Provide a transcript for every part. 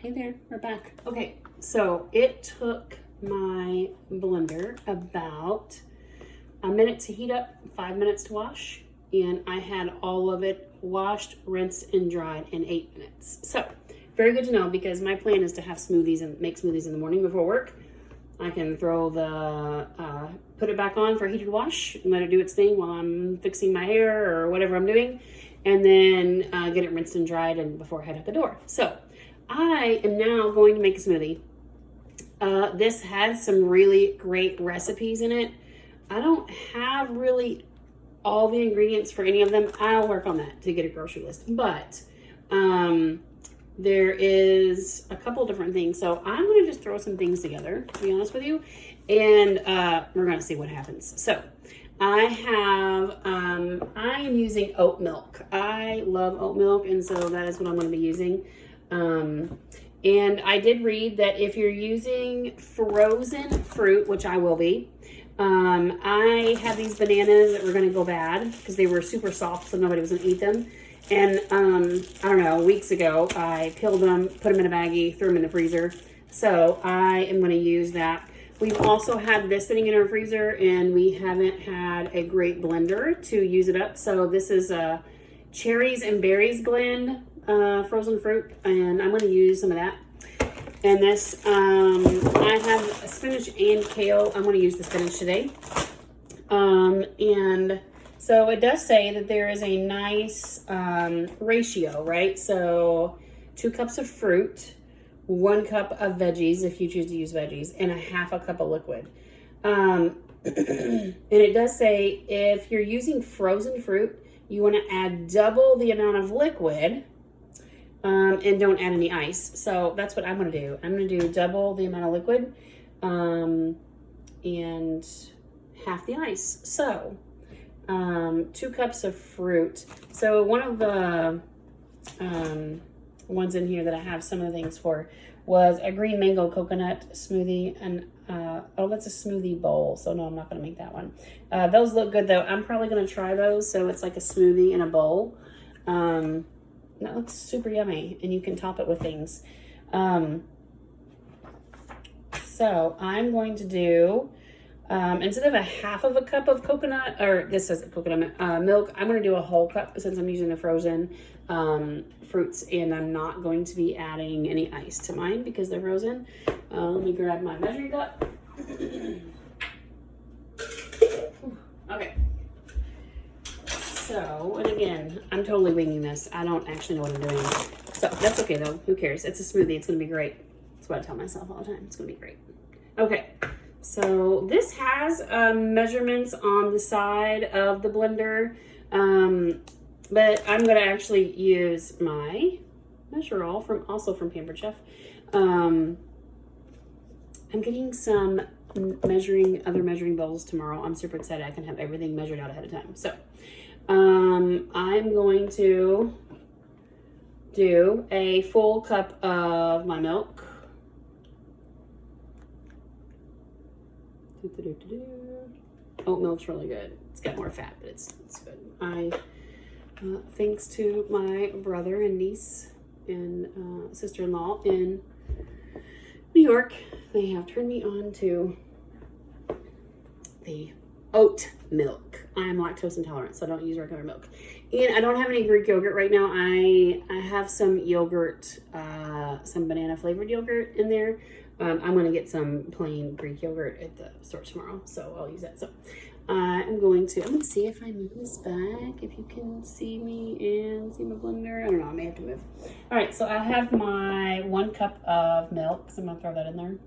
Hey there, we're back. Okay, so it took my blender about a minute to heat up, 5 minutes to wash, and I had all of it washed, rinsed, and dried in 8 minutes. So, very good to know because my plan is to have smoothies and make smoothies in the morning before work. I can throw the, put it back on for a heated wash and let it do its thing while I'm fixing my hair or whatever I'm doing, and then get it rinsed and dried and before I head out the door. So, I am now going to make a smoothie. This has some really great recipes in it. I don't have really all the ingredients for any of them. I'll work on that to get a grocery list. But there is a couple different things. So I'm going to just throw some things together, to be honest with you. And we're going to see what happens. So I am using oat milk. I love oat milk, and so that is what I'm going to be using. And I did read that if you're using frozen fruit, which I will be, I have these bananas that were going to go bad because they were super soft, so nobody was going to eat them. And I don't know, weeks ago, I peeled them, put them in a baggie, threw them in the freezer. So I am going to use that. We've also had this sitting in our freezer, and we haven't had a great blender to use it up. So this is a cherries and berries blend. Frozen fruit, and I'm going to use some of that. And this, I have spinach and kale. I'm going to use the spinach today. And so it does say that there is a nice ratio, right? So 2 cups of fruit, 1 cup of veggies, if you choose to use veggies, and a half a cup of liquid. And it does say if you're using frozen fruit, you want to add double the amount of liquid. And don't add any ice. So that's what I'm going to do. I'm going to do double the amount of liquid and half the ice. So 2 cups of fruit. So one of the ones in here that I have some of the things for was a green mango coconut smoothie. And oh, that's a smoothie bowl. So no, I'm not going to make that one. Those look good though. I'm probably going to try those. So it's like a smoothie in a bowl. That looks super yummy, and you can top it with things. So I'm going to do, instead of a half of a cup of coconut, or this says coconut milk, I'm going to do a whole cup since I'm using the frozen fruits, and I'm not going to be adding any ice to mine because they're frozen. Let me grab my measuring cup. Okay. So, and again, I'm totally winging this. I don't actually know what I'm doing. So, that's okay though. Who cares? It's a smoothie. It's going to be great. That's what I tell myself all the time. It's going to be great. Okay. So, this has measurements on the side of the blender. But I'm going to actually use my measure-all also from Pampered Chef. I'm getting some other measuring bowls tomorrow. I'm super excited. I can have everything measured out ahead of time. So, I'm going to do a full cup of my milk. Oat milk's really good. It's got more fat, but it's good. Thanks to my brother and niece and sister-in-law in New York, they have turned me on to the oat milk. I'm lactose intolerant, so I don't use regular milk. And I don't have any Greek yogurt right now. I have some yogurt, some banana flavored yogurt in there. I'm going to get some plain Greek yogurt at the store tomorrow, so I'll use that. So I'm going to see if I move this back, if you can see me and see my blender. I don't know, I may have to move. All right, so I have my 1 cup of milk, so I'm going to throw that in there.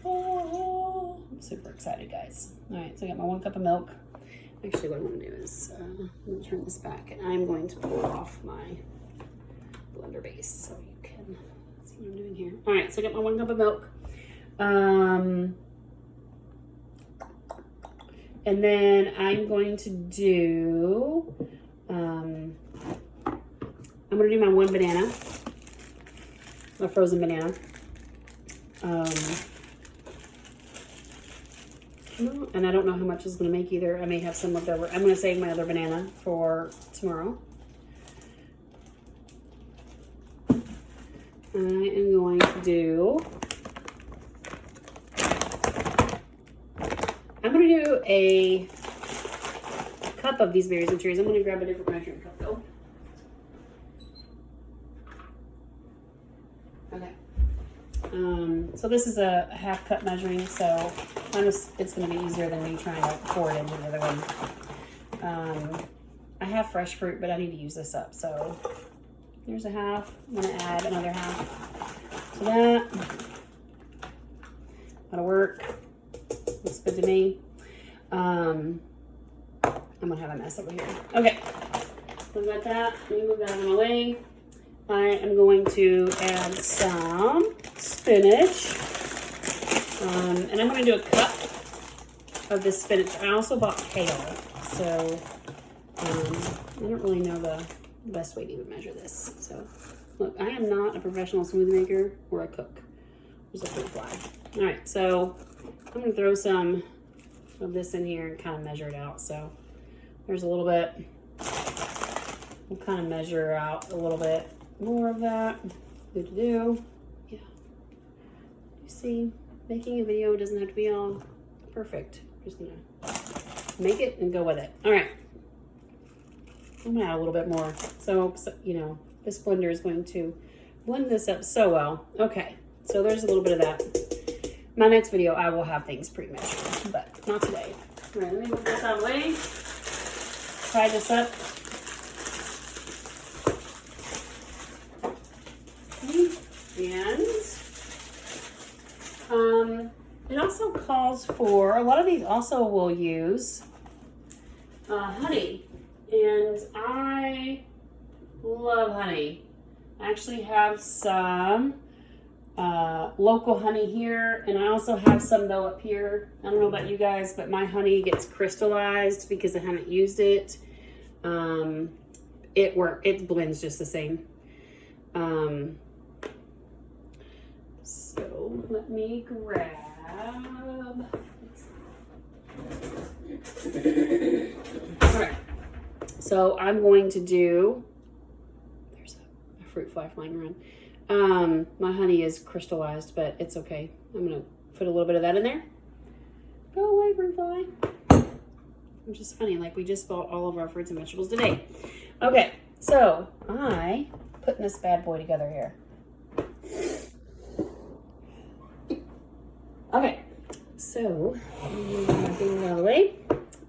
Oh, I'm super excited, guys. All right, so I got my 1 cup of milk. Actually, what I'm going to do is I'm going to turn this back, and I'm going to pour off my blender base so you can see what I'm doing here. All right, so I got my 1 cup of milk. And then I'm going to do, I'm going to do my 1 banana, a frozen banana. And I don't know how much it's going to make either. I may have some left over. I'm going to save my other banana for tomorrow. I am going to do, I'm going to do a cup of these berries and cherries. I'm going to grab a different measuring cup though. Okay. So this is a half cup measuring, so it's going to be easier than me trying to pour it into the other one. I have fresh fruit, but I need to use this up. So there's a half. I'm going to add another half to that. That'll work. Looks good to me. I'm going to have a mess over here. Okay. So I've got that. Let me move that out of my way. I am going to add some spinach. And I'm going to do a cup of this spinach. I also bought kale. So I don't really know the best way to even measure this. So look, I am not a professional smoothie maker or a cook. There's a fruit fly. All right, so I'm going to throw some of this in here and kind of measure it out. So there's a little bit. We'll kind of measure out a little bit more of that. Good to do. Yeah. You see, making a video doesn't have to be all perfect. I'm just gonna make it and go with it. All right. I'm gonna add a little bit more. So you know, this blender is going to blend this up so well. Okay, so there's a little bit of that. My next video, I will have things pre-measured, but not today. All right, let me move this out of the way. Tie this up. And it also calls for, a lot of these also will use honey. And I love honey. I actually have some local honey here, and I also have some though up here. I don't know about you guys, but my honey gets crystallized because I haven't used it. It blends just the same. So let me grab. All right. So I'm going to do. There's a fruit fly flying around. My honey is crystallized, but it's okay. I'm gonna put a little bit of that in there. Go away, fruit fly. Which is funny, like we just bought all of our fruits and vegetables today. Okay, so I putting this bad boy together here. Okay, so move my things out of the way.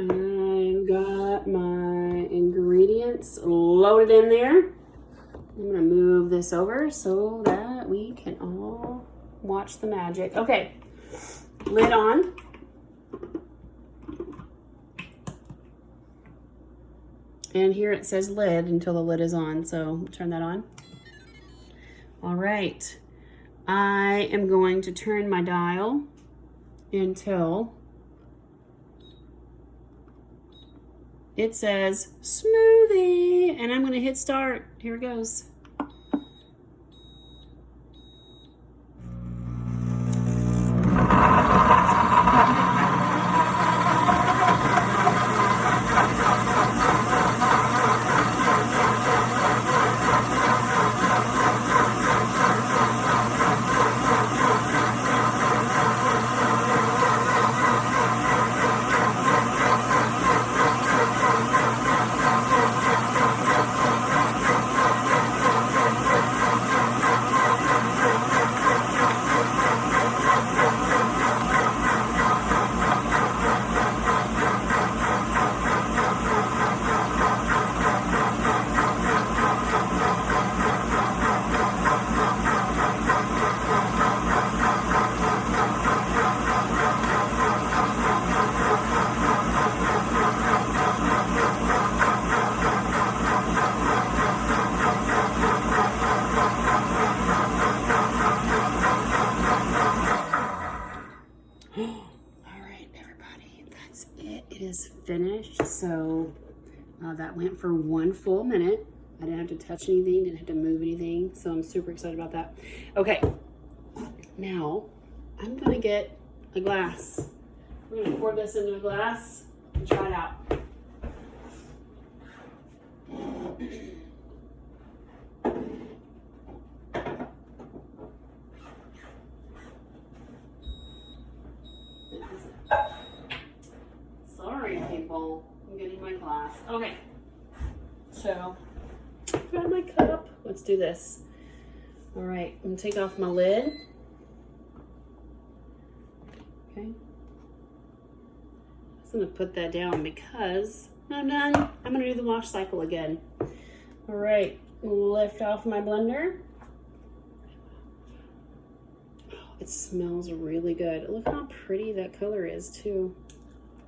I've got my ingredients loaded in there. I'm gonna move this over so that we can all watch the magic. Okay, lid on. And here it says lid until the lid is on, so turn that on. All right, I am going to turn my dial until it says smoothie, and I'm gonna hit start. Here it goes. Finished. So that went for 1 full minute. I didn't have to touch anything, didn't have to move anything, so I'm super excited about that. Okay, now I'm gonna get a glass. I'm gonna pour this into a glass and try it out. glass. Okay. So, grab my cup. Let's do this. All right, I'm gonna take off my lid. Okay. I'm gonna put that down because I'm done. I'm gonna do the wash cycle again. All right, lift off my blender. Oh, it smells really good. Look how pretty that color is too.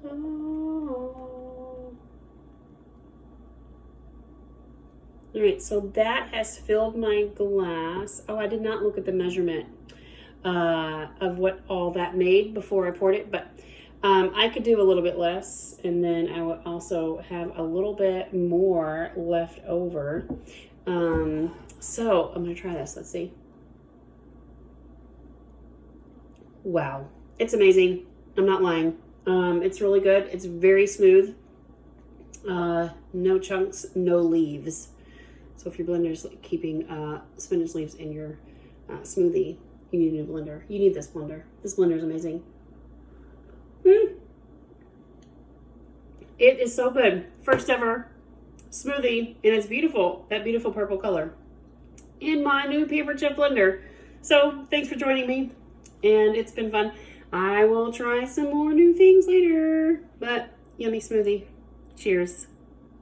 Oh. All right, so that has filled my glass. Oh, I did not look at the measurement of what all that made before I poured it, but I could do a little bit less, and then I would also have a little bit more left over. So I'm gonna try this. Let's see. Wow, it's amazing. I'm not lying. It's really good. It's very smooth. No chunks, no leaves. So if your blender's keeping spinach leaves in your smoothie, you need a new blender. You need this blender. This blender is amazing. It is so good. First ever smoothie, and it's beautiful. That beautiful purple color in my new Pampered Chef blender. So thanks for joining me, and it's been fun. I will try some more new things later, but yummy smoothie. Cheers.